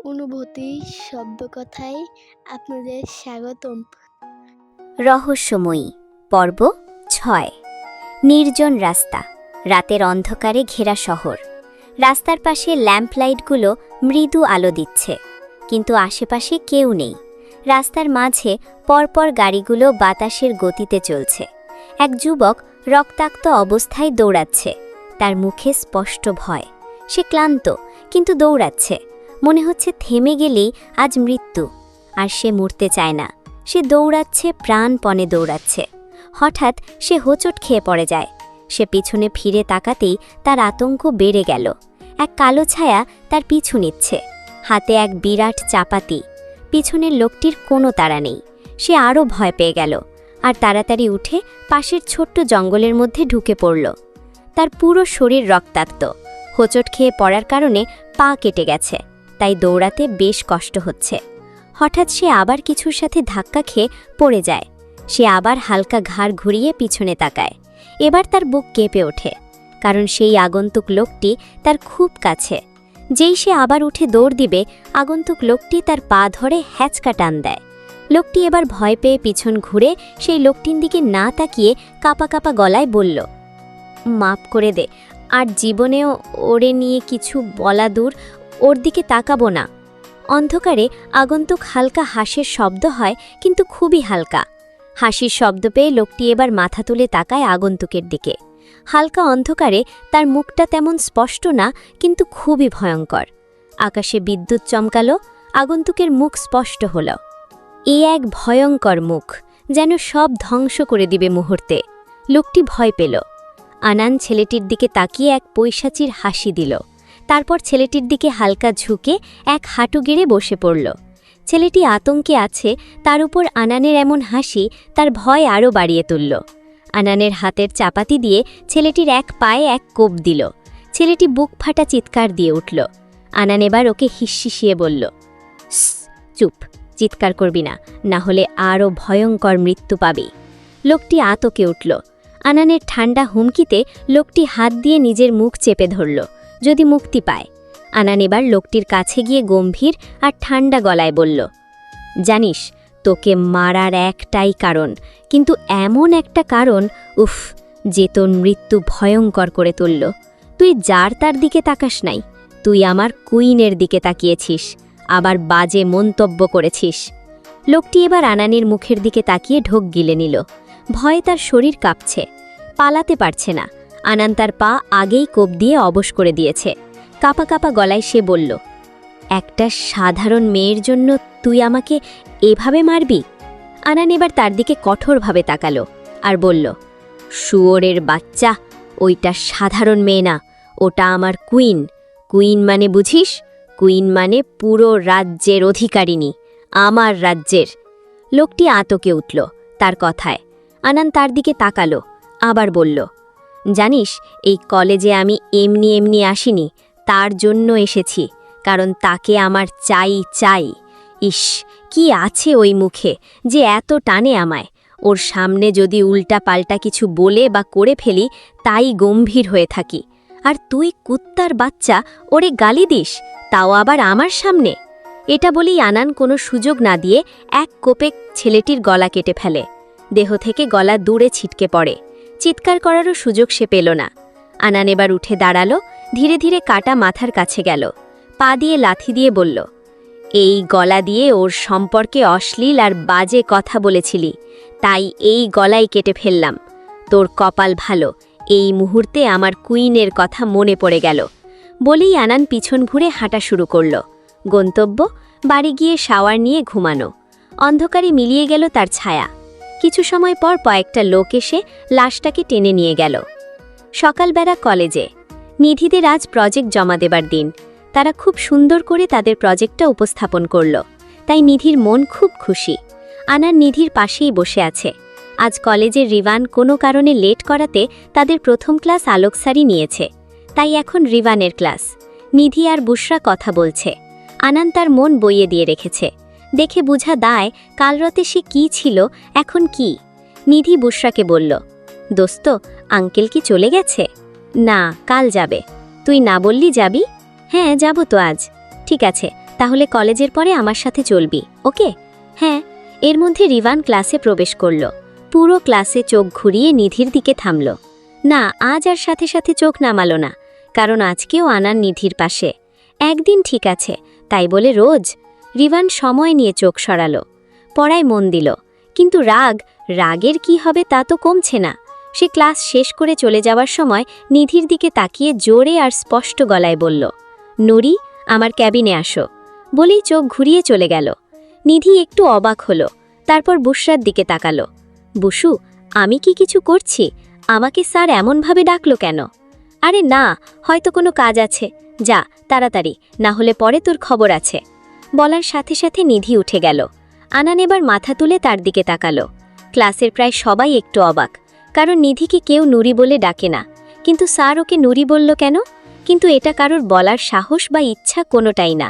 অনুভূতি শব্দকথায় আপনাদের স্বাগতম। রহস্যময়ী পর্ব ৬। নির্জন রাস্তা, রাতের অন্ধকারে ঘেরা শহর। রাস্তার পাশে ল্যাম্পলাইটগুলো মৃদু আলো দিচ্ছে, কিন্তু আশেপাশে কেউ নেই। রাস্তার মাঝে পরপর গাড়িগুলো বাতাসের গতিতে চলছে। এক যুবক রক্তাক্ত অবস্থায় দৌড়াচ্ছে, তার মুখে স্পষ্ট ভয়। সে ক্লান্ত, কিন্তু দৌড়াচ্ছে। মনে হচ্ছে থেমে গেলেই আজ মৃত্যু। আর সে মরতে চায় না। সে দৌড়াচ্ছে, প্রাণপণে দৌড়াচ্ছে। হঠাৎ সে হোঁচট খেয়ে পড়ে যায়। সে পিছনে ফিরে তাকাতেই তার আতঙ্ক বেড়ে গেল। এক কালো ছায়া তার পিছু নিচ্ছে, হাতে এক বিরাট চাপাতি। পিছনের লোকটির কোনো তাড়া নেই। সে আরও ভয় পেয়ে গেল, আর তাড়াতাড়ি উঠে পাশের ছোট্ট জঙ্গলের মধ্যে ঢুকে পড়ল। তার পুরো শরীর রক্তাক্ত। হোঁচট খেয়ে পড়ার কারণে পা কেটে গেছে, তাই দৌড়াতে বেশ কষ্ট হচ্ছে। হঠাৎ সে আবার কিছুর সাথে ধাক্কা খেয়ে পড়ে যায়। সে আবার হালকা ঘাড় ঘুরিয়ে পিছনে তাকায়। এবার তার বুক কেঁপে ওঠে, কারণ সেই আগন্তুক লোকটি তার খুব কাছে। যেই সে আবার উঠে দৌড় দিবে, আগন্তুক লোকটি তার পা ধরে হ্যাচকা টান দেয়। লোকটি এবার ভয় পেয়ে পিছন ঘুরে সেই লোকটির দিকে না তাকিয়ে কাঁপা কাঁপা গলায় বলল, মাপ করে দে, আর জীবনেও ওরে নিয়ে কিছু বলা দূর, ওর দিকে তাকাবো না। অন্ধকারে আগন্তুক হালকা হাসির শব্দ হয়, কিন্তু খুবই হালকা। হাসির শব্দ পেয়ে লোকটি এবার মাথা তুলে তাকায় আগন্তুকের দিকে। হালকা অন্ধকারে তার মুখটা তেমন স্পষ্ট না, কিন্তু খুবই ভয়ঙ্কর। আকাশে বিদ্যুৎ চমকালো, আগন্তুকের মুখ স্পষ্ট হল। এ এক ভয়ঙ্কর মুখ, যেন সব ধ্বংস করে দিবে মুহূর্তে। লোকটি ভয় পেল। আনান ছেলেটির দিকে তাকিয়ে এক পৈশাচির হাসি দিল। তারপর ছেলেটির দিকে হালকা ঝুঁকে এক হাঁটু গেড়ে বসে পড়ল। ছেলেটি আতঙ্কে আছে, তার উপর আনানের এমন হাসি তার ভয় আরও বাড়িয়ে তুলল। আনানের হাতের চাপাতি দিয়ে ছেলেটির এক পায়ে এক কোপ দিল। ছেলেটি বুক ফাটা চিৎকার দিয়ে উঠল। আনান এবার ওকে হিসিয়ে বলল, চুপ, চিৎকার করবি না, না হলে আরও ভয়ঙ্কর মৃত্যু পাবি। লোকটি আতকে উঠল। আনানের ঠান্ডা হুমকিতে লোকটি হাত দিয়ে নিজের মুখ চেপে ধরল, যদি মুক্তি পায়। আনান এবার লোকটির কাছে গিয়ে গম্ভীর আর ঠান্ডা গলায় বলল, জানিস, তোকে মারার একটাই কারণ, কিন্তু এমন একটা কারণ, উফ, যে তোর মৃত্যু ভয়ঙ্কর করে তুলল। তুই যার তার দিকে তাকাস নাই, তুই আমার কুইনের দিকে তাকিয়েছিস, আবার বাজে মন্তব্য করেছিস। লোকটি এবার আনানের মুখের দিকে তাকিয়ে ঢোক গিলে নিল। ভয়ে তার শরীর কাঁপছে, পালাতে পারছে না। আনান তার পা আগেই কোপ দিয়ে অবশ করে দিয়েছে। কাঁপা কাঁপা গলায় সে বলল, একটা সাধারণ মেয়ের জন্য তুই আমাকে এভাবে মারবি? আনান এবার তার দিকে কঠোরভাবে তাকালো আর বলল, শুয়োরের বাচ্চা, ওইটা সাধারণ মেয়ে না, ওটা আমার কুইন। কুইন মানে বুঝিস? কুইন মানে পুরো রাজ্যের অধিকারিণী, আমার রাজ্যের। লোকটি আতকে উঠল তার কথায়। আনান তার দিকে তাকালো, আবার বলল, জানিস, এই কলেজে আমি এমনি এমনি আসিনি, তার জন্য এসেছি, কারণ তাকে আমার চাই। ইস, কি আছে ওই মুখে যে এত টানে আমায়! ওর সামনে যদি উল্টা পাল্টা কিছু বলে বা করে ফেলি, তাই গম্ভীর হয়ে থাকি। আর তুই কুত্তার বাচ্চা ওরে গালি দিস, তাও আবার আমার সামনে! এটা বলেই আনান কোনো সুযোগ না দিয়ে এক কোপে ছেলেটির গলা কেটে ফেলে। দেহ থেকে গলা দূরে ছিটকে পড়ে। চিৎকার করারও সুযোগ সে পেল না। আনান এবার উঠে দাঁড়ালো, ধীরে ধীরে কাটা মাথার কাছে গেল, পা দিয়ে লাথি দিয়ে বলল, এই গলা দিয়ে ওর সম্পর্কে অশ্লীল আর বাজে কথা বলেছিলি, তাই এই গলাই কেটে ফেললাম। তোর কপাল ভালো, এই মুহূর্তে আমার কুইনের কথা মনে পড়ে গেল। বলেই আনান পিছন ঘুরে হাঁটা শুরু করল। গন্তব্য, বাড়ি গিয়ে শাওয়ার নিয়ে ঘুমানো। অন্ধকারে মিলিয়ে গেল তার ছায়া। কিছু সময় পর কয়েকটা লোক এসে লাশটাকে টেনে নিয়ে গেল। সকালবেলা কলেজে নিধিদের আজ প্রজেক্ট জমা দেবার দিন। তারা খুব সুন্দর করে তাদের প্রজেক্টটা উপস্থাপন করল, তাই নিধির মন খুব খুশি। আনান নিধির পাশেই বসে আছে। আজ কলেজের রিভান কোনো কারণে লেট করাতে তাদের প্রথম ক্লাস আলোক স্যারই নিয়েছে, তাই এখন রিভানের ক্লাস। নিধি আর বুশরা কথা বলছে। আনান তার মন বইয়ে দিয়ে রেখেছে। দেখে বোঝা দায় কাল রাতে সে কী ছিল, এখন কি। নিধি বুশরাকে বলল, দোস্ত, আঙ্কেল কি চলে গেছে? না, কাল যাবে। তুই না বললি যাবি? হ্যাঁ, যাব তো আজ। ঠিক আছে, তাহলে কলেজের পরে আমার সাথে চলবি, ওকে? হ্যাঁ। এর মধ্যে রিভান ক্লাসে প্রবেশ করল। পুরো ক্লাসে চোখ ঘুরিয়ে নিধির দিকে থামল। না, আজ আর সাথে সাথে চোখ নামালো না, কারণ আজকেও আনান নিধির পাশে। একদিন ঠিক আছে, তাই বলে রোজ? রিভান সময় নিয়ে চোখ সরালো, পড়ায় মন দিল। কিন্তু রাগের কি হবে তা তো কমছে না। সে ক্লাস শেষ করে চলে যাওয়ার সময় নিধির দিকে তাকিয়ে জোরে আর স্পষ্ট গলায় বলল, নুরি, আমার ক্যাবিনে আসো। বলেই চোখ ঘুরিয়ে চলে গেল। নিধি একটু অবাক হলো, তারপর বুশরার দিকে তাকালো। বুশু, আমি কি কিছু করছি? আমাকে স্যার এমনভাবে ডাকলো কেন? আরে না, হয়তো কোনো কাজ আছে, যা তাড়াতাড়ি, না হলে পরে তোর খবর আছে। বলার সাথে সাথে নিধি উঠে গেল। আনান এবার মাথা তুলে তার দিকে তাকালো। ক্লাসের প্রায় সবাই একটু অবাক, কারণ নিধিকে কেউ নুরি বলে ডাকে না, কিন্তু স্যার ওকে নুরি বলল কেন? কিন্তু এটা কারোর বলার সাহস বা ইচ্ছা কোনোটাই না।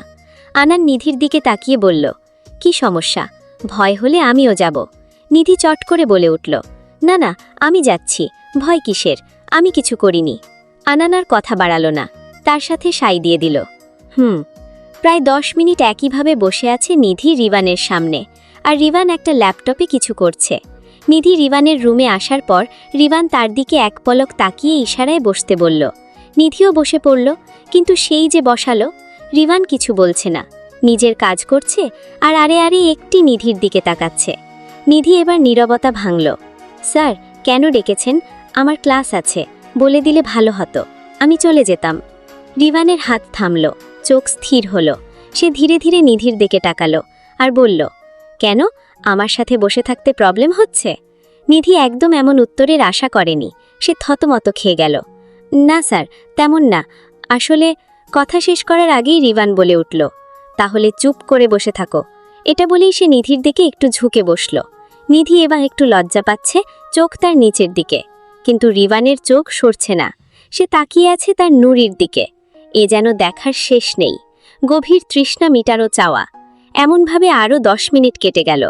আনান নিধির দিকে তাকিয়ে বলল, কি সমস্যা? ভয় হলে আমিও যাব। নিধি চট করে বলে উঠল, না না, আমি যাচ্ছি, ভয় কিসের, আমি কিছু করিনি। আনান আর কথা বাড়ালো না, তার সাথে সাই দিয়ে দিল। প্রায় 10 মিনিট একইভাবে বসে আছে নিধি রিভানের সামনে, আর রিভান একটা ল্যাপটপে কিছু করছে। নিধি রিভানের রুমে আসার পর রিভান তার দিকে এক পলক তাকিয়ে ইশারায় বসতে বলল। নিধিও বসে পড়ল, কিন্তু সেই যে বসালো, রিভান কিছু বলছে না, নিজের কাজ করছে আর আরে একটি নিধির দিকে তাকাচ্ছে। নিধি এবার নীরবতা ভাঙল। স্যার, কেন ডেকেছেন? আমার ক্লাস আছে, বলে দিলে ভালো হতো, আমি চলে যেতাম। রিভানের হাত থামল, চোখ স্থির হলো। সে ধীরে ধীরে নিধির দিকে তাকালো আর বলল, কেন? আমার সাথে বসে থাকতে প্রবলেম হচ্ছে? নিধি একদম এমন উত্তরের আশা করেনি। সে থতমত খেয়ে গেল। না স্যার, তেমন না, আসলে। কথা শেষ করার আগেই রিভান বলে উঠল, তাহলে চুপ করে বসে থাকো। এটা বলেই সে নিধির দিকে একটু ঝুঁকে বসল। নিধি এবার একটু লজ্জা পাচ্ছে, চোখ তার নিচের দিকে, কিন্তু রিভানের চোখ সরছে না। সে তাকিয়ে আছে তার নুরির দিকে। এ যেন দেখার শেষ নেই, গভীর তৃষ্ণা মিটারও চাওয়া। এমনভাবে আরও 10 মিনিট কেটে গেল।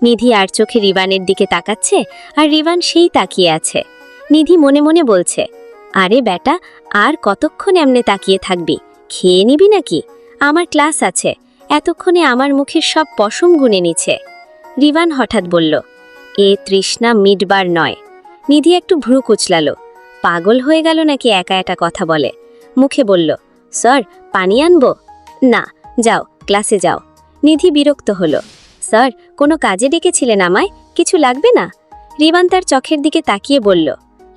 নিধি আর চোখে রিভানের দিকে তাকাচ্ছে, আর রিভান সেই তাকিয়ে আছে। নিধি মনে মনে বলছে, আরে বেটা, আর কতক্ষণ এমনে তাকিয়ে থাকবি? খেয়ে নিবি নাকি? আমার ক্লাস আছে। এতক্ষণে আমার মুখের সব পশম গুনে নিচ্ছে। রিভান হঠাৎ বলল, এ তৃষ্ণা মিটবার নয়। নিধি একটু ভ্রু কুচলালো। পাগল হয়ে গেল নাকি একা একা কথা বলে? মুখে বলল, স্যার, পানি আনবো? না, যাও, ক্লাসে যাও। নিধি বিরক্ত হলো। স্যার, কোনো কাজে ডেকেছিলেন আমায়? কিছু লাগবে না? রিভান তার চোখের দিকে তাকিয়ে বলল,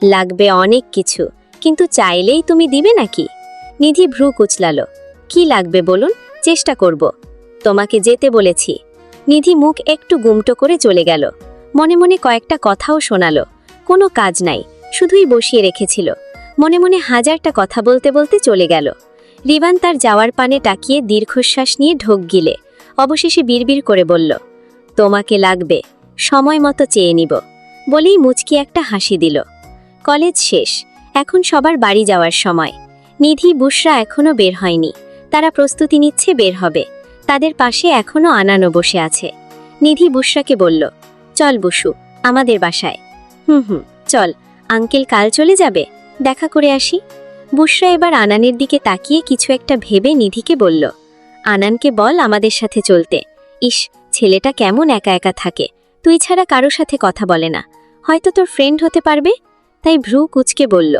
লাগবে অনেক কিছু, কিন্তু চাইলেই তুমি দিবে নাকি? নিধি ভ্রু কুচলালো। কি লাগবে বলুন, চেষ্টা করব। তোমাকে যেতে বলেছি। নিধি মুখ একটু গুমটো করে চলে গেল। মনে মনে কয়েকটা কথাও শোনালো। কোনো কাজ নাই, শুধুই বসিয়ে রেখেছিল। মনে মনে হাজারটা কথা বলতে বলতে চলে গেল। রিভান তার যাওয়ার পানে তাকিয়ে দীর্ঘশ্বাস নিয়ে ঢোক গিলে অবশেষে বিড়বিড় করে বলল, তোমাকে লাগবে, সময় মতো চেয়ে নিব। বলেই মুচকি একটা হাসি দিল। কলেজ শেষ, এখন সবার বাড়ি যাওয়ার সময়। নিধি, বুশরা এখনও বের হয়নি। তারা প্রস্তুতি নিচ্ছে বের হবে। তাদের পাশে এখনও আনানো বসে আছে। নিধি বুশরাকে বলল, চল বুশু, আমাদের বাসায়। চল। আঙ্কেল কাল চলে যাবে, দেখা করে আসি। বুশরা এবার আনানের দিকে তাকিয়ে কিছু একটা ভেবে নিধিকে বলল, আনানকে বল আমাদের সাথে চলতে। ইস, ছেলেটা কেমন একা একা থাকে, তুই ছাড়া কারো সাথে কথা বলে না, হয়তো তোর ফ্রেন্ড হতে পারবে। তাই ভ্রু কুচকে বলল,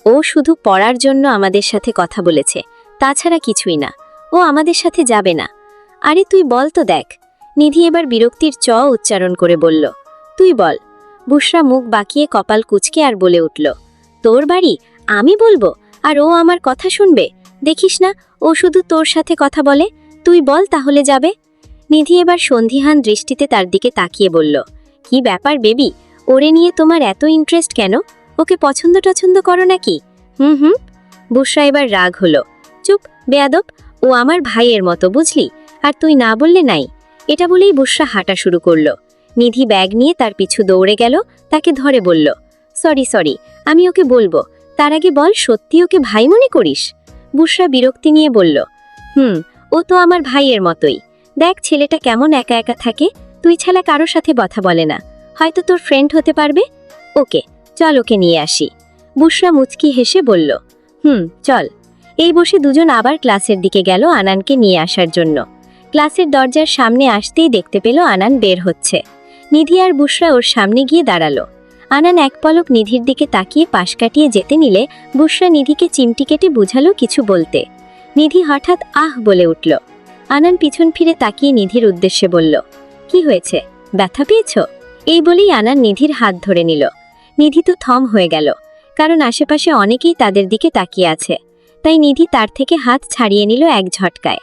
ও শুধু পড়ার জন্য আমাদের সাথে কথা বলেছে, তাছাড়া কিছুই না। ও আমাদের সাথে যাবে না। আরে তুই বল তো দেখ। নিধি এবার বিরক্তির চ উচ্চারণ করে বলল, তুই বল। বুশরা মুখ বাঁকিয়ে কপাল কুচকে আর বলে উঠল, তোর বাড়ি? আমি বলবো? আর ও আমার কথা শুনবে? দেখিস না, ও শুধু তোর সাথে কথা বলে। তুই বল, তাহলে যাবে। নিধি এবার সন্ধিহান দৃষ্টিতে তার দিকে তাকিয়ে বলল, কি ব্যাপার বেবি, ওরে নিয়ে তোমার এত ইন্টারেস্ট কেন? ওকে পছন্দ টছন্দ করো নাকি? বুশরা এবার রাগ হলো। চুপ, বেয়াদব, ও আমার ভাইয়ের মতো, বুঝলি? আর তুই না বললে নাই। এটা বলেই বুশরা হাঁটা শুরু করলো। নিধি ব্যাগ নিয়ে তার পিছু দৌড়ে গেল, তাকে ধরে বলল, সরি, আমি ওকে বলবো। তার আগে বল, সত্যি ওকে ভাই মনে করিস? বুশরা বিরক্তি নিয়ে বলল, ও তো আমার ভাইয়ের মতোই। দেখ ছেলেটা কেমন একা একা থাকে, তুই ছাড়া কারো সাথে কথা বলে না, হয়তো তোর ফ্রেন্ড হতে পারবে। ওকে, চল ওকে নিয়ে আসি। বুশরা মুচকি হেসে বলল, চল। এই বসে দুজন আবার ক্লাসের দিকে গেল আনানকে নিয়ে আসার জন্য। ক্লাসের দরজার সামনে আসতেই দেখতে পেল আনান বের হচ্ছে। নিধি আর বুশরা ওর সামনে গিয়ে দাঁড়ালো। আনান এক পলক নিধির দিকে তাকিয়ে পাশ কাটিয়ে যেতে নিলে বুশরা নিধিকে চিমটি কেটে বুঝালো কিছু বলতে। নিধি হঠাৎ আহ বলে উঠল। আনান পিছন ফিরে তাকিয়ে নিধির উদ্দেশ্যে বলল, কি হয়েছে, ব্যথা পেয়েছ? এই বলেই আনান নিধির হাত ধরে নিল। নিধি তো থম হয়ে গেল, কারণ আশেপাশে অনেকেই তাদের দিকে তাকিয়ে আছে। তাই নিধি তার থেকে হাত ছাড়িয়ে নিল এক ঝটকায়।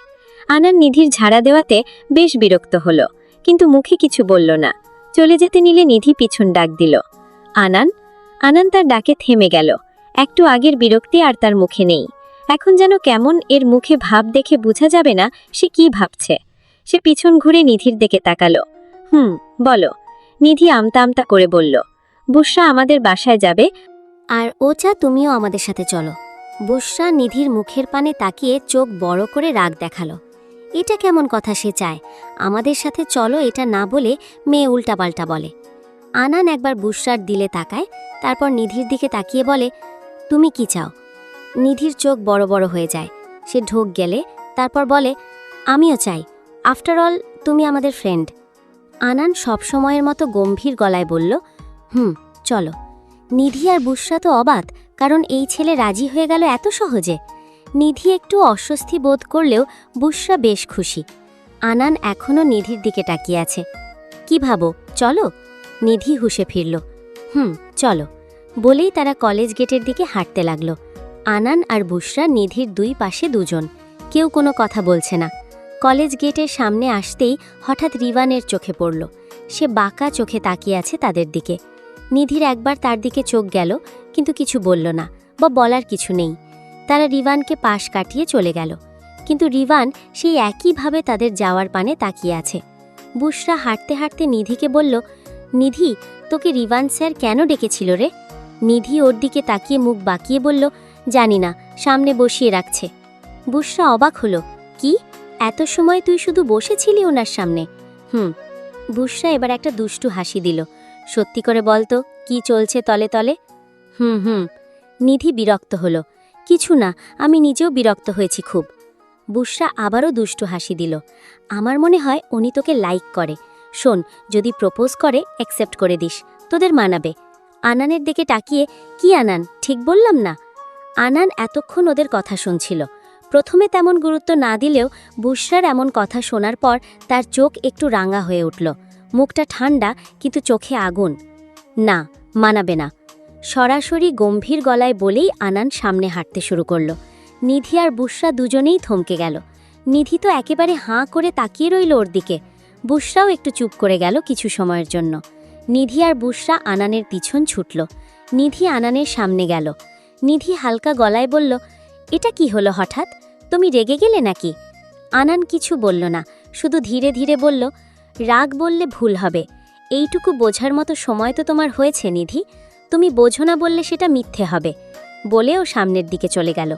আনান নিধির ঝাড়া দেওয়াতে বেশ বিরক্ত হলো, কিন্তু মুখে কিছু বলল না। চলে যেতে নিলে নিধি পিছন ডাক দিল, আনান। আনান তার ডাকে থেমে গেল। একটু আগের বিরক্তি আর তার মুখে নেই। এখন যেন কেমন এর মুখে ভাব দেখে বোঝা যাবে না সে কি ভাবছে। সে পিছন ঘুরে নিধির দিকে তাকালো। বলো। নিধি আমতা আমতা করে বলল, বুশরা আমাদের বাসায় যাবে, আর ওচা তুমিও আমাদের সাথে চলো। বুশরা নিধির মুখের পানে তাকিয়ে চোখ বড় করে রাগ দেখালো। এটা কেমন কথা, সে চায় আমাদের সাথে চলো, এটা না বলে মেয়ে উল্টাপাল্টা বলে। আনান একবার বুশরার দিলে তাকায়, তারপর নিধির দিকে তাকিয়ে বলে, তুমি কি চাও? নিধির চোখ বড় বড় হয়ে যায়। সে ঢোক গেলে তারপর বলে, আমিও চাই, আফটার অল তুমি আমাদের ফ্রেন্ড। আনান সবসময়ের মতো গম্ভীর গলায় বলল, চলো। নিধি আর বুশরা তো অবাক, কারণ এই ছেলে রাজি হয়ে গেল এত সহজে। নিধি একটু অস্বস্তি বোধ করলেও বুশরা বেশ খুশি। আনান এখনও নিধির দিকে তাকিয়ে আছে। কি ভাবো, চলো? নিধি হুঁশে ফিরল। চলো বলেই তারা কলেজ গেটের দিকে হাঁটতে লাগলো। আনান আর বুশরা নিধির দুই পাশে দুজন, কেউ কোনো কথা বলছে না। কলেজ গেটের সামনে আসতেই হঠাৎ রিভানের চোখে পড়ল। সে বাঁকা চোখে তাকিয়ে আছে তাদের দিকে। নিধির একবার তার দিকে চোখ গেল, কিন্তু কিছু বলল না বা বলার কিছু নেই। তারা রিভানকে পাশ কাটিয়ে চলে গেল, কিন্তু রিভান সেই একইভাবে তাদের যাওয়ার পানে তাকিয়ে আছে। বুশরা হাঁটতে হাঁটতে নিধিকে বলল, নিধি, তোকে রিভান স্যার কেন ডেকেছিল রে? নিধি ওর দিকে তাকিয়ে মুখ বাঁকিয়ে বলল, জানি না, সামনে বসিয়ে রাখছে। বুশরা অবাক হলো, কি, এত সময় তুই শুধু বসেছিলি ওনার সামনে? বুশরা এবার একটা দুষ্টু হাসি দিল। সত্যি করে বলতো, কি চলছে তলে তলে? নিধি বিরক্ত হলো। কিছু না, আমি নিজেও বিরক্ত হয়েছি খুব। বুশরা আবারও দুষ্টু হাসি দিল। আমার মনে হয় উনি তোকে লাইক করে। শোন, যদি প্রপোজ করে অ্যাকসেপ্ট করে দিস, তোদের মানাবে। আনানের দিকে তাকিয়ে, কি আনান, ঠিক বললাম না? আনান এতক্ষণ ওদের কথা শুনছিল। প্রথমে তেমন গুরুত্ব না দিলেও বুশরার এমন কথা শোনার পর তার চোখ একটু রাঙা হয়ে উঠল। মুখটা ঠান্ডা, কিন্তু চোখে আগুন। না, মানাবে না। সরাসরি গম্ভীর গলায় বলেই আনান সামনে হাঁটতে শুরু করল। নিধি আর বুশরা দুজনেই থমকে গেল। নিধি তো একেবারে হাঁ করে তাকিয়ে রইল ওর দিকে। বুশরাও একটু চুপ করে গেল কিছু সময়ের জন্য। নিধি আর বুশরা আনানের পিছন ছুটল। নিধি আনানের সামনে গেল। নিধি হালকা গলায় বলল, এটা কি হলো হঠাৎ? তুমি রেগে গেলে নাকি? আনান কিছু বলল না, শুধু ধীরে ধীরে বলল, রাগ বললে ভুল হবে। এইটুকু বোঝার মতো সময় তো তোমার হয়েছে নিধি, তুমি বোঝো না বললে সেটা মিথ্যে হবে। বলেও সামনের দিকে চলে গেল।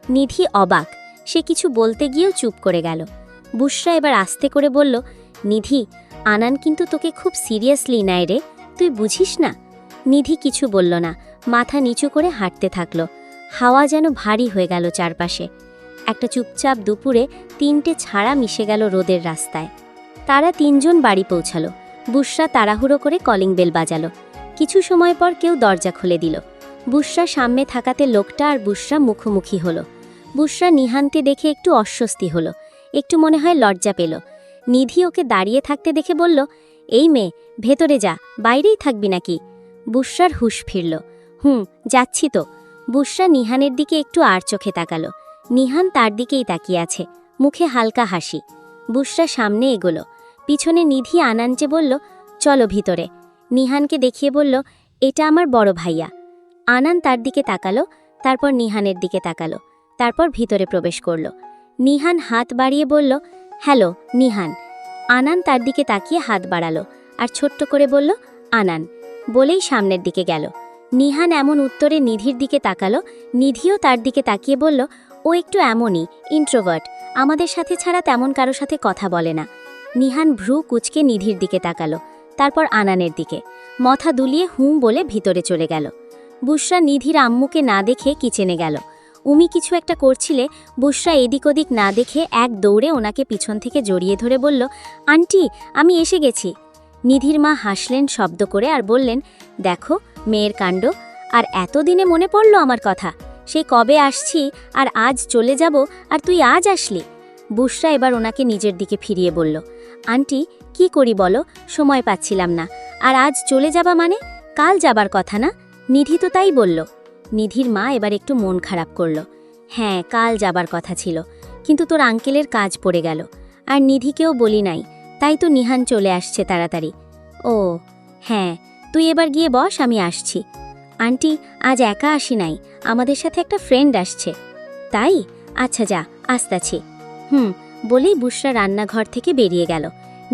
নিধি অবাক, সে কিছু বলতে গিয়েও চুপ করে গেল। বুশরা এবার আস্তে করে বলল, নিধি, আনান কিন্তু তোকে খুব সিরিয়াসলি নেয় রে, তুই বুঝিস না? নিধি কিছু বলল না, মাথা নিচু করে হাঁটতে থাকলো। হাওয়া যেন ভারী হয়ে গেল চারপাশে। একটা চুপচাপ দুপুরে 3টে ছাড়া মিশে গেল রোদের রাস্তায়। তারা 3জন বাড়ি পৌঁছালো। বুশরা তাড়াহুড়ো করে কলিং বেল বাজালো। কিছু সময় পর কেউ দরজা খুলে দিল। বুশরা সামনে থাকাতে লোকটা আর বুশরা মুখোমুখি হলো। বুশরা নিহানকে দেখে একটু অস্বস্তি হলো, একটু মনে হয় লজ্জা পেল। নিধি ওকে দাঁড়িয়ে থাকতে দেখে বলল, এই মেয়ে, ভেতরে যা, বাইরেই থাকবি নাকি? বুশরার হুঁশ ফিরল। যাচ্ছি তো। বুশরা নিহানের দিকে একটু আর চোখে তাকালো। নিহান তার দিকেই তাকিয়ে আছে, মুখে হালকা হাসি। বুশরা সামনে এগোলো। পিছনে নিধি আনানকে বলল, চলো ভিতরে। নিহানকে দেখিয়ে বলল, এটা আমার বড় ভাইয়া। আনান তার দিকে তাকালো, তারপর নিহানের দিকে তাকালো, তারপর ভিতরে প্রবেশ করল। নিহান হাত বাড়িয়ে বলল, হ্যালো নিহান। আনান তার দিকে তাকিয়ে হাত বাড়ালো আর ছোট্ট করে বলল, আনান, বলেই সামনের দিকে গেল। নিহান এমন উত্তরে নিধির দিকে তাকালো। নিধিও তার দিকে তাকিয়ে বলল, ও একটু এমনই, ইন্ট্রোভার্ট, আমাদের সাথে ছাড়া তেমন কারো সাথে কথা বলে না। নিহান ভ্রু কুঁচকে নিধির দিকে তাকালো, তারপর আনানের দিকে। মাথা দুলিয়ে বলে ভিতরে চলে গেল। বুশরা নিধির আম্মুকে না দেখে কিচেনে গেল। উমি কিছু একটা করছিলে, বুশরা এদিক ওদিক না দেখে এক দৌড়ে ওনাকে পিছন থেকে জড়িয়ে ধরে বলল, আন্টি আমি এসে গেছি। নিধির মা হাসলেন শব্দ করে আর বললেন, দেখো মেয়ের কাণ্ড, আর এতদিনে মনে পড়ল আমার কথা। সেই কবে আসছি আর আজ চলে যাব, আর তুই আজ আসলি। বুশরা এবার ওনাকে নিজের দিকে ফিরিয়ে বলল, আন্টি কি করি বলো, সময় পাচ্ছিলাম না। আর আজ চলে যাবা মানে? কাল যাবার কথা না? নিধি তো তাই বলল। নিধির মা এবার একটু মন খারাপ করল। হ্যাঁ কাল যাবার কথা ছিল, কিন্তু তোর আঙ্কেলের কাজ পড়ে গেল, আর নিধিকেও বলি নাই, তাই তো নিহান চলে আসছে তাড়াতাড়ি। ও হ্যাঁ, তুই এবার গিয়ে বস, আমি আসছি। আন্টি আজ একা আসি নাই, আমাদের সাথে একটা ফ্রেন্ড আসছে। তাই? আচ্ছা যা, আসতাছি। বলেই বুশরা রান্নাঘর থেকে বেরিয়ে গেল।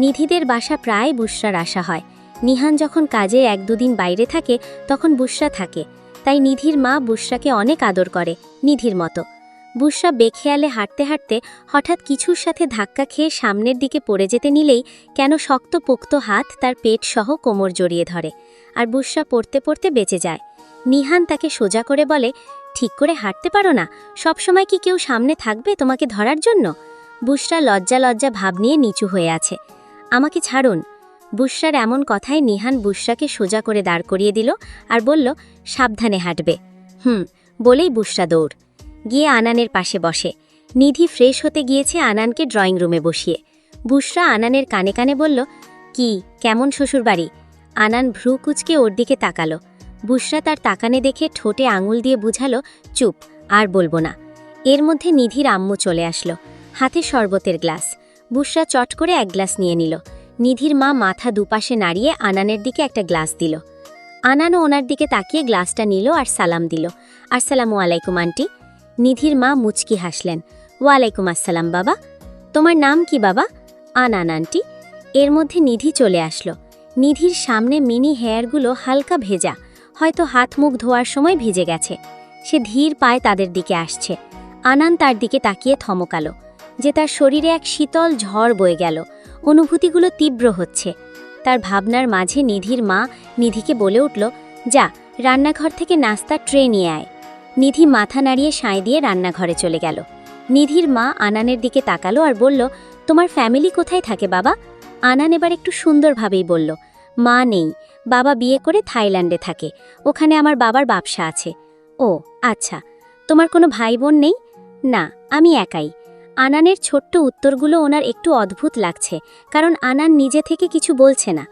নিধিদের বাসা প্রায় বুশরার আসা হয়। নিহান যখন কাজে 1-2 দিন বাইরে থাকে তখন বুশরা থাকে, তাই নিধির মা বুশরাকে অনেক আদর করে, নিধির মতো। বুশরা বেখেয়ালে হাঁটতে হাঁটতে হঠাৎ কিছুর সাথে ধাক্কা খেয়ে সামনের দিকে পড়ে যেতে নিলেই কেন শক্ত পোক্ত হাত তার পেট সহ কোমর জড়িয়ে ধরে, আর বুশরা পড়তে পড়তে বেঁচে যায়। নিহান তাকে সোজা করে বলে, ঠিক করে হাঁটতে পারো না? সবসময় কি কেউ সামনে থাকবে তোমাকে ধরার জন্য? বুশরা লজ্জা লজ্জা ভাব নিয়ে নিচু হয়ে আছে। আমাকে ছাড়ুন। বুশরার এমন কথায় নিহান বুশরাকে সোজা করে দাঁড় করিয়ে দিল আর বলল, সাবধানে হাঁটবে। বলেই বুশরা দৌড় গিয়ে আনানের পাশে বসে। নিধি ফ্রেশ হতে গিয়েছে আনানকে ড্রয়িং রুমে বসিয়ে। বুশরা আনানের কানে কানে বলল, কি কেমন শ্বশুরবাড়ি? আনান ভ্রু কুচকে ওর দিকে তাকালো। বুশরা তার তাকানে দেখে ঠোঁটে আঙুল দিয়ে বুঝালো, চুপ, আর বলবো না। এর মধ্যে নিধির আম্মু চলে আসলো, হাতে শরবতের গ্লাস। বুশরা চট করে এক গ্লাস নিয়ে নিল। নিধির মা মাথা দুপাশে নাড়িয়ে আনানের দিকে একটা গ্লাস দিল। আনানও ওনার দিকে তাকিয়ে গ্লাসটা নিল আর সালাম দিল, আসসালামু আলাইকুম আন্টি। নিধির মা মুচকি হাসলেন, ওয়ালাইকুম আসসালাম বাবা। তোমার নাম কি বাবা? আনান আন্টি। এর মধ্যে নিধি চলে আসলো। নিধির সামনে মিনি হেয়ারগুলো হালকা ভেজা, হয়তো হাত মুখ ধোয়ার সময় ভিজে গেছে। সে ধীর পায়ে তাদের দিকে আসছে। আনান তার দিকে তাকিয়ে থমকালো, যে তার শরীরে এক শীতল ঝড় বয়ে গেল। অনুভূতিগুলো তীব্র হচ্ছে। তার ভাবনার মাঝে নিধির মা নিধিকে বলে উঠল, যা রান্নাঘর থেকে নাস্তার ট্রে নিয়ে আয়। নিধি মাথা নাড়িয়ে সাঁয় দিয়ে রান্নাঘরে চলে গেল। নিধির মা আনানের দিকে তাকালো আর বলল, তোমার ফ্যামিলি কোথায় থাকে বাবা? আনান এবার একটু সুন্দরভাবেই বলল, মা নেই, বাবা বিয়ে করে থাইল্যান্ডে থাকে, ওখানে আমার বাবার ব্যবসা আছে। ও আচ্ছা, তোমার কোনো ভাই বোন নেই? না, আমি একাই। আনানের ছোট্ট উত্তরগুলো ওনার একটু অদ্ভুত লাগছে, কারণ আনান নিজে থেকে কিছু বলছে না।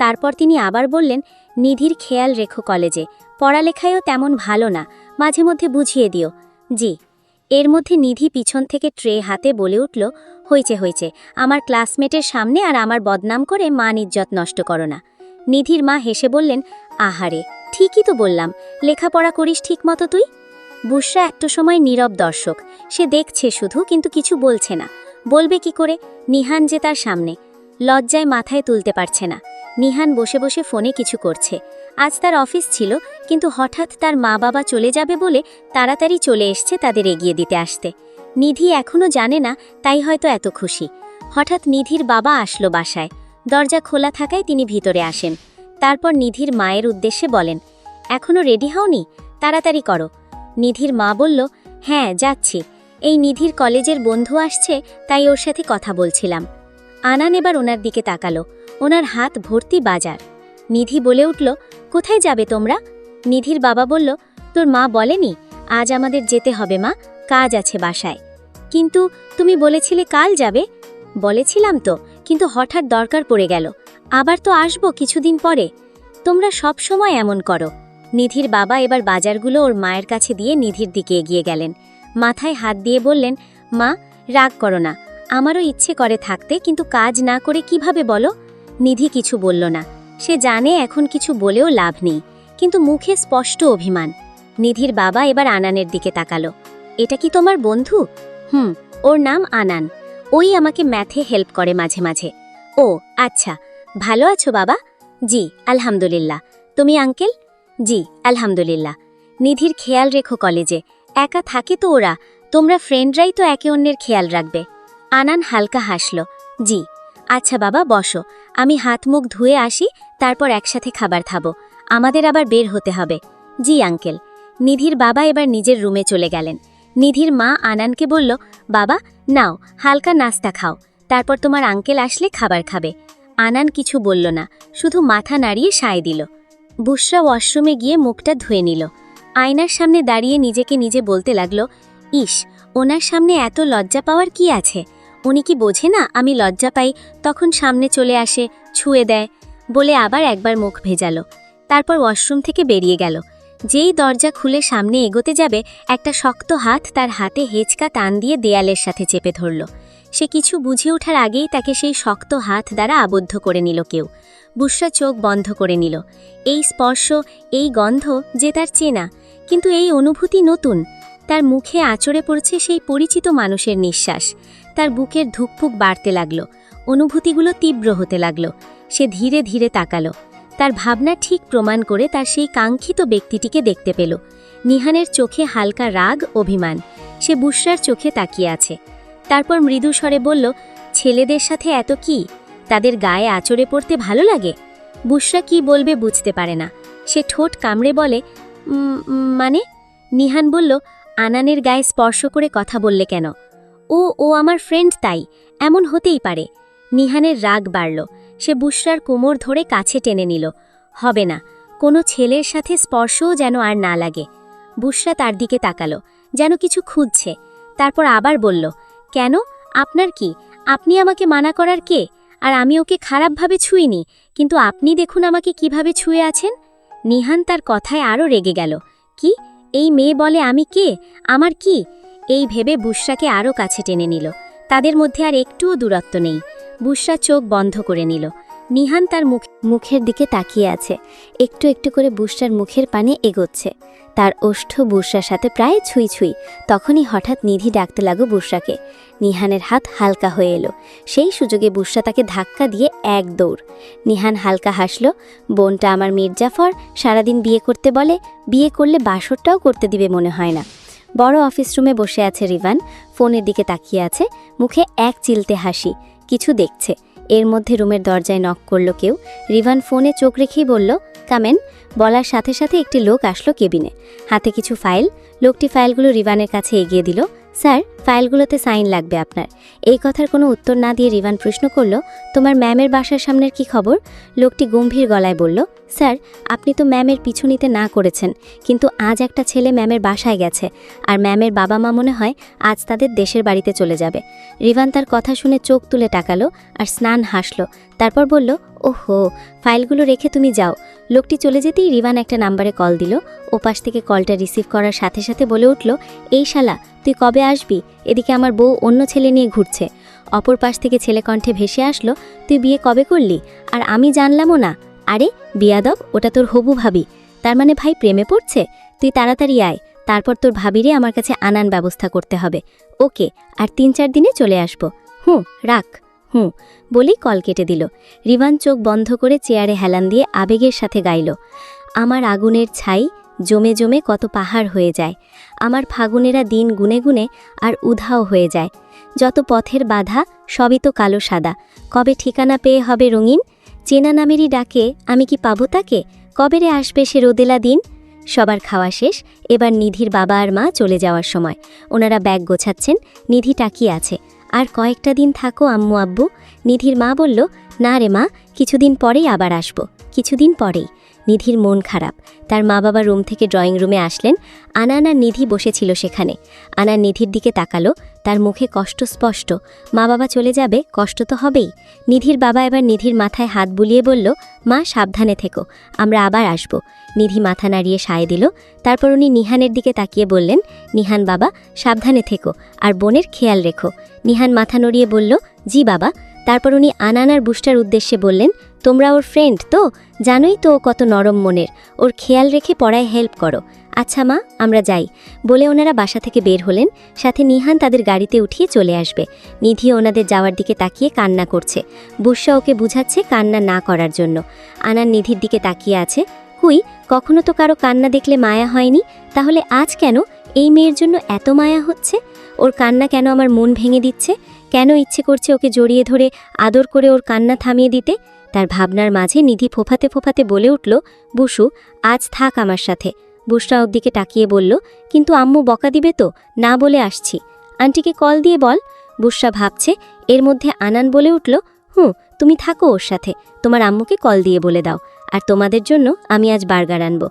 তারপর তিনি আবার বললেন, নিধির খেয়াল রেখো কলেজে, পড়ালেখায়ও তেমন ভালো না, মাঝে মধ্যে বুঝিয়ে দিও। জি। এর মধ্যে নিধি পিছন থেকে ট্রে হাতে বলে উঠল, হয়েছে, আমার ক্লাসমেটের সামনে আর আমার বদনাম করে মান ইজ্জত নষ্ট করো না। নিধির মা হেসে বললেন, আহারে ঠিকই তো বললাম, লেখাপড়া করিস ঠিক মতো তুই। বুশরা একটু সময় নীরব দর্শক, সে দেখছে শুধু, কিন্তু কিছু বলছে না। বলবে কি করে? নিহান যে তার সামনে। লজ্জায় মাথায় তুলতে পারছে না। নিহান বসে বসে ফোনে কিছু করছে। আজ তার অফিস ছিল, কিন্তু হঠাৎ তার মা বাবা চলে যাবে বলে তাড়াতাড়ি চলে এসছে তাদের এগিয়ে দিতে আসতে। নিধি এখনও জানে না, তাই হয়তো এত খুশি। হঠাৎ নিধির বাবা আসলো বাসায়। দরজা খোলা থাকায় তিনি ভিতরে আসেন। তারপর নিধির মায়ের উদ্দেশ্যে বলেন, এখনও রেডি হওনি? তাড়াতাড়ি করো। নিধির মা বলল, হ্যাঁ যাচ্ছি, এই নিধির কলেজের বন্ধু আসছে, তাই ওর সাথে কথা বলছিলাম। আনান এবার ওনার দিকে তাকালো, ওনার হাত ভর্তি বাজার। নিধি বলে উঠল, কোথায় যাবে তোমরা? নিধির বাবা বলল, তোর মা বলেনি আজ আমাদের যেতে হবে মা, কাজ আছে বাসায়। কিন্তু তুমি বলেছিলে কাল যাবে। বলেছিলাম তো, কিন্তু হঠাৎ দরকার পড়ে গেল, আবার তো আসবো কিছুদিন পরে। তোমরা সব সময় এমন করো। নিধির বাবা এবার বাজারগুলো ওর মায়ের কাছে দিয়ে নিধির দিকে এগিয়ে গেলেন। মাথায় হাত দিয়ে বললেন, মা রাগ করো না, আমারও ইচ্ছে করে থাকতে, কিন্তু কাজ না করে কিভাবে বলো? নিধি কিছু বলল না। সে জানে এখন কিছু বলেও লাভ নেই, কিন্তু মুখে স্পষ্ট অভিমান। নিধির বাবা এবার আনানের দিকে তাকালো, এটা কি তোমার বন্ধু? ওর নাম আনান, ওই আমাকে ম্যাথে হেল্প করে মাঝে মাঝে। ও আচ্ছা, ভালো আছো বাবা? জি আলহামদুলিল্লাহ। তুমি আঙ্কেল? জি আলহামদুলিল্লাহ। নিধির খেয়াল রেখো কলেজে, একা থাকে তো ওরা, তোমরা ফ্রেন্ডরাই তো একে অন্যের খেয়াল রাখবে। আনান হালকা হাসল, জি আচ্ছা বাবা বসো, আমি হাত মুখ ধুয়ে আসি, তারপর একসাথে খাবার খাবো, আমাদের আবার বের হতে হবে। জি আঙ্কেল। নিধির বাবা এবার নিজের রুমে চলে গেলেন। নিধির মা আনানকে বলল, বাবা নাও হালকা নাস্তা খাও, তারপর তোমার আঙ্কেল আসলে খাবার খাবে। আনান কিছু বলল না, শুধু মাথা নাড়িয়ে সায় দিল। বুশরা ওয়াশরুমে গিয়ে মুখটা ধুয়ে নিল। আয়নার সামনে দাঁড়িয়ে নিজেকে নিজে বলতে লাগলো, ইস, ওনার সামনে এত লজ্জা পাওয়ার কি আছে? উনি কি বোঝে না আমি লজ্জা পাই, তখন সামনে চলে আসে, ছুঁয়ে দেয়, বলে আবার একবার মুখ ভেজালো। তারপর ওয়াশরুম থেকে বেরিয়ে গেল। যেই দরজা খুলে সামনে এগোতে যাবে, একটা শক্ত হাত তার হাতে হেঁচকা টান দিয়ে দেয়ালের সাথে চেপে ধরল। সে কিছু বুঝে ওঠার আগেই তাকে সেই শক্ত হাত দ্বারা আবদ্ধ করে নিল কেউ। বুশরা চোখ বন্ধ করে নিল। এই স্পর্শ, এই গন্ধ যে তার চেনা, কিন্তু এই অনুভূতি নতুন। তার মুখে আঁচড়ে পড়ছে সেই পরিচিত মানুষের নিঃশ্বাস। তার বুকের ধুকপুক বাড়তে লাগলো, অনুভূতিগুলো তীব্র হতে লাগলো। সে ধীরে ধীরে তাকালো। তার ভাবনা ঠিক প্রমাণ করে তার সেই কাঙ্ক্ষিত ব্যক্তিটিকে দেখতে পেল। নিহানের চোখে হালকা রাগ, অভিমান। সে বুশরার চোখে তাকিয়ে আছে। তারপর মৃদু স্বরে বলল, ছেলেদের সাথে এত কি? তাদের গায়ে আঁচড়ে পড়তে ভালো লাগে? বুশরা কি বলবে বুঝতে পারে না। সে ঠোঁট কামড়ে বলে, মানে? নিহান বলল, আনানের গায়ে স্পর্শ করে কথা বললে কেন? ও আমার ফ্রেন্ড, তাই এমন হতেই পারে। নিহানের রাগ বাড়ল। সে বুশরার কোমর ধরে কাছে টেনে নিল। হবে না, কোনো ছেলের সাথে স্পর্শও যেন আর না লাগে। বুশরা তার দিকে তাকালো, যেন কিছু খুঁজছে। তারপর আবার বলল, কেন? আপনার কি? আপনি আমাকে মানা করার কে? আর আমি ওকে খারাপভাবে ছুঁইনি, কিন্তু আপনি দেখুন আমাকে কিভাবে ছুঁয়ে আছেন। নিহান তার কথায় আরও রেগে গেল। কি? এই মেয়ে বলে আমি কে? আমার কি? এই ভেবে বুশরাকে আরও কাছে টেনে নিল। তাদের মধ্যে আর একটুও দূরত্ব নেই। বুশরা চোখ বন্ধ করে নিল। নিহান তার মুখের দিকে তাকিয়ে আছে। একটু একটু করে বুশরার মুখের পানে এগোচ্ছে। তার ওষ্ঠ বুশরার সাথে প্রায় ছুঁই ছুঁই। তখনই হঠাৎ নিধি ডাকতে লাগো বুশরাকে। নিহানের হাত হালকা হয়ে এলো। সেই সুযোগে বুশরা তাকে ধাক্কা দিয়ে এক দৌড়। নিহান হালকা হাসল। বোনটা আমার মির্জাফর সারাদিন বিয়ে করতে বলে, বিয়ে করলে বাসরটাও করতে দিবে মনে হয় না। বড় অফিস রুমে বসে আছে রিভান, ফোনের দিকে তাকিয়ে আছে, মুখে এক চিলতে হাসি, কিছু দেখছে। এর মধ্যে রুমের দরজায় নক করল কেউ। রিভান ফোনে চোখ রেখেই বলল, কামেন। বলার সাথে সাথে একটি লোক আসলো কেবিনে, হাতে কিছু ফাইল। লোকটি ফাইলগুলো রিভানের কাছে এগিয়ে দিল। স্যার, ফাইলগুলোতে সাইন লাগবে আপনার। এই কথার কোনো উত্তর না দিয়ে রিভান প্রশ্ন করল, তোমার ম্যামের বাসার সামনের কি খবর? লোকটি গম্ভীর গলায় বলল, স্যার, আপনি তো ম্যামের পিছু নিতে না করেছেন, কিন্তু আজ একটা ছেলে ম্যামের বাসায় গেছে, আর ম্যামের বাবা মা মনে হয় আজ তাদের দেশের বাড়িতে চলে যাবে। রিভান তার কথা শুনে চোখ তুলে তাকালো আর স্নান হাসল। তারপর বলল, ওহো, ফাইলগুলো রেখে তুমি যাও। লোকটি চলে যেতেই রিভান একটা নাম্বারে কল দিল। ওপাশ থেকে কলটা রিসিভ করার সাথে সাথে বলে উঠল, এই শালা, তুই কবে আসবি? এদিকে আমার বউ অন্য ছেলে নিয়ে ঘুরছে। অপর পাশ থেকে ছেলে কণ্ঠে ভেসে আসলো, তুই বিয়ে কবে করলি? আর আমি জানলামও না। আরে বিয়াদব, ওটা তোর হবু ভাবি। তার মানে ভাই প্রেমে পড়ছে? তুই তাড়াতাড়ি আয়, তারপর তোর ভাবিরে আমার কাছে আনার ব্যবস্থা করতে হবে। ওকে, আর 3-4 দিনে চলে আসবো। রাখ। বলেই কল কেটে দিল। রিভান চোখ বন্ধ করে চেয়ারে হেলান দিয়ে আবেগের সাথে গাইল, আমার আগুনের ছাই জমে জমে কত পাহাড় হয়ে যায়, আমার ফাগুনেরা দিন গুনে গুনে আর উধাও হয়ে যায়, যত পথের বাধা সবই তো কালো সাদা, কবে ঠিকানা পেয়ে হবে রঙিন, চেনা নামেরই ডাকে আমি কি পাবো তাকে, কবে রে আসবে সে রোদেলা দিন। সবার খাওয়া শেষ, এবার নিধির বাবা আর মা চলে যাওয়ার সময়। ওনারা ব্যাগ গোছাচ্ছেন। নিধি তাকিয়ে আছে। আর কয়েকটা দিন থাকো আম্মু আব্বু। নিধির মা বলল, না রে মা, কিছুদিন পরেই আবার আসবো, কিছুদিন পরেই। নিধির মন খারাপ। তার মা বাবা রুম থেকে ড্রয়িং রুমে আসলেন। আনান আর নিধি বসেছিল সেখানে। আনান নিধির দিকে তাকালো, তার মুখে কষ্ট স্পষ্ট। মা বাবা চলে যাবে, কষ্ট তো হবেই। নিধির বাবা এবার নিধির মাথায় হাত বুলিয়ে বলল, মা সাবধানে থেকো, আমরা আবার আসব। নিধি মাথা নাড়িয়ে সায় দিল। তারপর উনি নিহানের দিকে তাকিয়ে বললেন, নিহান বাবা সাবধানে থেকো, আর বোনের খেয়াল রেখো। নিহান মাথা নড়িয়ে বলল, জি বাবা। তারপর উনি আনান আর বুশটার উদ্দেশ্যে বললেন, তোমরা ওর ফ্রেন্ড তো, জানোই তো ও কত নরম মনের, ওর খেয়াল রেখে পড়ায় হেল্প করো। আচ্ছা মা, আমরা যাই। বলে ওনারা বাসা থেকে বের হলেন। সাথে নিহান তাদের গাড়িতে উঠিয়ে চলে আসবে। নিধি ওনাদের যাওয়ার দিকে তাকিয়ে কান্না করছে। বুশরা ওকে বুঝাচ্ছে কান্না না করার জন্য। আনান নিধির দিকে তাকিয়ে আছে। হুই, কখনো তো কারো কান্না দেখলে মায়া হয়নি, তাহলে আজ কেন এই মেয়ের জন্য এত মায়া হচ্ছে? ওর কান্না কেন আমার মন ভেঙে দিচ্ছে? কেন ইচ্ছে করছে ওকে জড়িয়ে ধরে আদর করে ওর কান্না থামিয়ে দিতে? তার ভাবনার মাঝে নিধি ফোফাতে ফোফাতে বলে উঠল, বুশু, আজ থাক আমার সাথে। বুশরা ওর দিকে তাকিয়ে বলল, কিন্তু আম্মু বকা দিবে তো, না বলে আসছি। আন্টিকে কল দিয়ে বল। বুশরা ভাবছে, এর মধ্যে আনান বলে উঠল, তুমি থাকো ওর সাথে, তোমার আম্মুকে কল দিয়ে বলে দাও, আর তোমাদের জন্য আমি আজ বার্গার আনবো।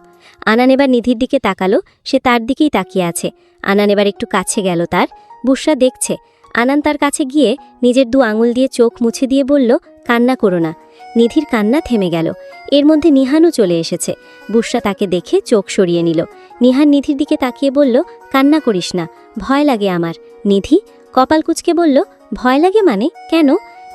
আনান এবার নিধির দিকে তাকালো, সে তার দিকেই তাকিয়ে আছে। আনান এবার একটু কাছে গেল তার। বুশরা দেখছে। আনান তার কাছে গিয়ে নিজের 2 আঙুল দিয়ে চোখ মুছে দিয়ে বলল, কান্না করো না। নিধির কান্না থেমে গেল। এর মধ্যে নিহানও চলে এসেছে। বুশরা তাকে দেখে চোখ সরিয়ে নিল। নিহান নিধির দিকে তাকিয়ে বলল, কান্না করিস না, ভয় লাগে আমার। নিধি কপাল কুঁচকে বলল, ভয় লাগে মানে, কেন?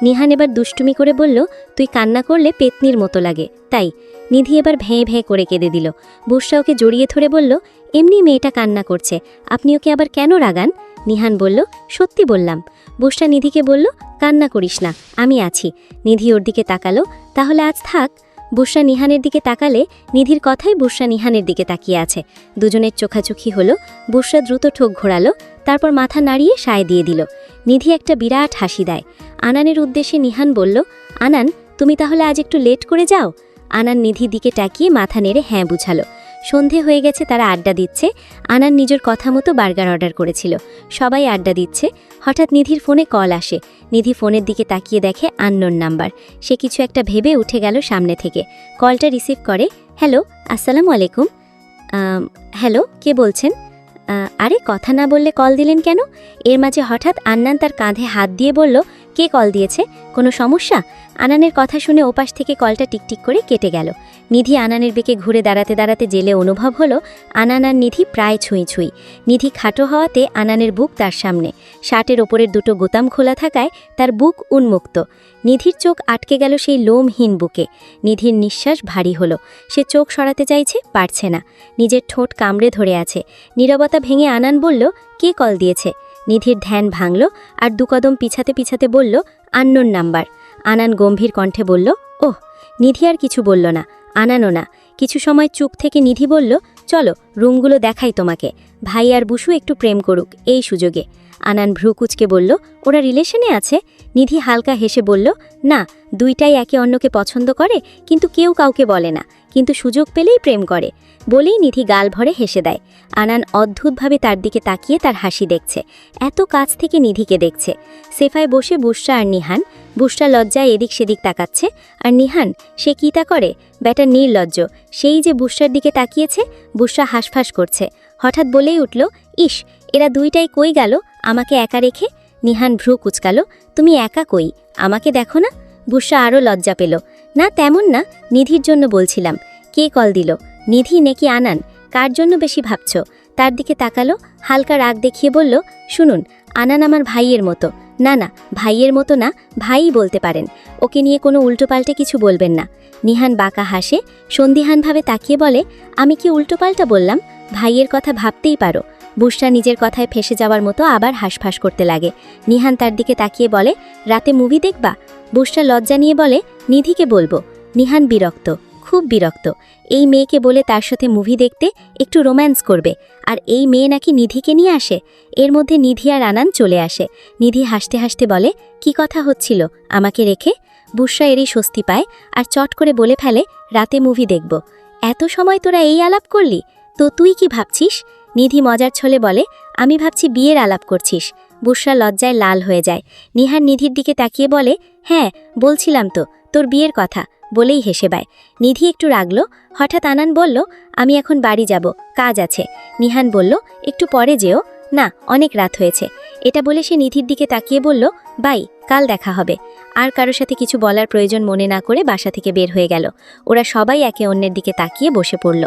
নিহান এবার দুষ্টুমি করে বলল, তুই কান্না করলে পেতনির মতো লাগে, তাই। নিধি এবার ভেঁ ভেঁ করে কেঁদে দিল। বুশরা ওকে জড়িয়ে ধরে বলল, এমনি মেয়েটা কান্না করছে, আপনি ওকে আবার কেন রাগান? নিহান বলল, সত্যি বললাম। বুশরা নিধিকে বলল, কান্না করিস না, আমি আছি। নিধি ওর দিকে তাকালো, তাহলে আজ থাক। বুশরা নিহানের দিকে তাকালে নিধির কথাই বুশরা নিহানের দিকে তাকিয়ে আছে। দুজনের চোখাচোখি হলো। বুশরা দ্রুত ঠোক ঘোরালো, তারপর মাথা নাড়িয়ে সায় দিয়ে দিল। নিধি একটা বিরাট হাসি দেয়। আনানের উদ্দেশ্যে নিহান বলল, আনান তুমি তাহলে আজ একটু লেট করে যাও। আনান নিধির দিকে তাকিয়ে মাথা নেড়ে হ্যাঁ বুঝালো। সন্ধে হয়ে গেছে, তারা আড্ডা দিচ্ছে। আনান নিজের কথা মতো বার্গার অর্ডার করেছিল। সবাই আড্ডা দিচ্ছে। হঠাৎ নিধির ফোনে কল আসে। নিধি ফোনের দিকে তাকিয়ে দেখে আননোন নাম্বার। সে কিছু একটা ভেবে উঠে গেল সামনে থেকে। কলটা রিসিভ করে। হ্যালো, আসসালামু আলাইকুম। হ্যালো, কে বলছেন? আরে কথা না বললে কল দিলেন কেন? এর মাঝে হঠাৎ আন্নান তার কাঁধে হাত দিয়ে বলল, কে কল দিয়েছে, কোনো সমস্যা? আনানের কথা শুনে ওপাশ থেকে কলটা টিকটিক করে কেটে গেল। নিধি আনানের বেঁকে ঘুরে দাঁড়াতে দাঁড়াতে জেলে অনুভব হলো আনান আর নিধি প্রায় ছুঁই ছুঁই। নিধি খাটো হওয়াতে আনানের বুক তার সামনে, শার্টের ওপরের 2টো বোতাম খোলা থাকায় তার বুক উন্মুক্ত। নিধির চোখ আটকে গেল সেই লোমহীন বুকে। নিধির নিঃশ্বাস ভারী হলো। সে চোখ সরাতে চাইছে, পারছে না। নিজের ঠোঁট কামড়ে ধরে আছে। নীরবতা ভেঙে আনান বলল, কে কল দিয়েছে? নিধির ধ্যান ভাঙল আর 2 কদম পিছাতে পিছাতে বলল, আননোন নাম্বার। আনান গম্ভীর কণ্ঠে বলল, ওহ। নিধি আর কিছু বলল না, আনানও না। কিছু সময় চুপ থেকে নিধি বলল, চলো রুমগুলো দেখাই তোমাকে, ভাই আর বুসু একটু প্রেম করুক এই সুযোগে। আনান ভ্রু কুচকে বলল, ওরা রিলেশনে আছে? নিধি হালকা হেসে বলল, না, দুইটাই একে অন্যকে পছন্দ করে, কিন্তু কেউ কাউকে বলে না, কিন্তু সুযোগ পেলেই প্রেম করে। বলেই নিধি গাল ভরে হেসে দেয়। আনান অদ্ভুতভাবে তার দিকে তাকিয়ে তার হাসি দেখছে। এত কাছ থেকে নিধিকে দেখছে। সেফায় বসে বুশরা আর নিহান। বুশরা লজ্জায় এদিক সেদিক তাকাচ্ছে, আর নিহান সে কী তা করে, ব্যাটা নির্লজ্জ। সেই যে বুশরার দিকে তাকিয়েছে। বুশরা হাঁসফাঁস করছে। হঠাৎ বলেই উঠল, ইস, এরা দুইটাই কই গেল আমাকে একা রেখে? নিহান ভ্রু কুচকালো, তুমি একা কই, আমাকে দেখো না? বুশরা আরও লজ্জা পেল। না তেমন না, নিধির জন্য বলছিলাম। কে কল দিল, নিধি নাকি আনান? কার জন্য বেশি ভাবছ? তার দিকে তাকালো, হালকা রাগ দেখিয়ে বলল, শুনুন, আনান আমার ভাইয়ের মতো। না না, ভাইয়ের মতো না, ভাইই বলতে পারেন। ওকে নিয়ে কোনো উল্টোপাল্টে কিছু বলবেন না। নিহান বাঁকা হাসে, সন্দিহানভাবে তাকিয়ে বলে, আমি কি উল্টোপাল্টা বললাম? ভাইয়ের কথা ভাবতেই পারো। বুশরা নিজের কথায় ফেসে যাওয়ার মতো আবার হাঁসফাঁস করতে লাগে। নিহান তার দিকে তাকিয়ে বলে, রাতে মুভি দেখবা? বুশরা লজ্জা নিয়ে বলে, নিধিকে বলবো। নিহান বিরক্ত, খুব বিরক্ত। এই মেয়েকে বলে তার সাথে মুভি দেখতে, একটু রোম্যান্স করবে, আর এই মেয়ে নাকি নিধিকে নিয়ে আসে। এর মধ্যে নিধি আর আনান চলে আসে। নিধি হাসতে হাসতে বলে, কি কথা হচ্ছিল আমাকে রেখে? বুশরা এরই স্বস্তি পায় আর চট করে বলে ফেলে, রাতে মুভি দেখব। এত সময় তোরা এই আলাপ করলি? তো তুই কি ভাবছিস? নিধি মজার ছলে বলে, আমি ভাবছি বিয়ের আলাপ করছিস। বুশরা লজ্জায় লাল হয়ে যায়। নিহান নিধির দিকে তাকিয়ে বলে, হ্যাঁ বলছিলাম তো, তোর বিয়ের কথা, বলেই হেসে পায়। নিধি একটু রাগলো। হঠাৎ আনান বলল, আমি এখন বাড়ি যাব, কাজ আছে। নিহান বলল, একটু পরে যেও। না, অনেক রাত হয়েছে। এটা বলে সে নিধির দিকে তাকিয়ে বলল, বাই, কাল দেখা হবে। আর কারোর সাথে কিছু বলার প্রয়োজন মনে না করে বাসা থেকে বের হয়ে গেল। ওরা সবাই একে অন্যের দিকে তাকিয়ে বসে পড়ল।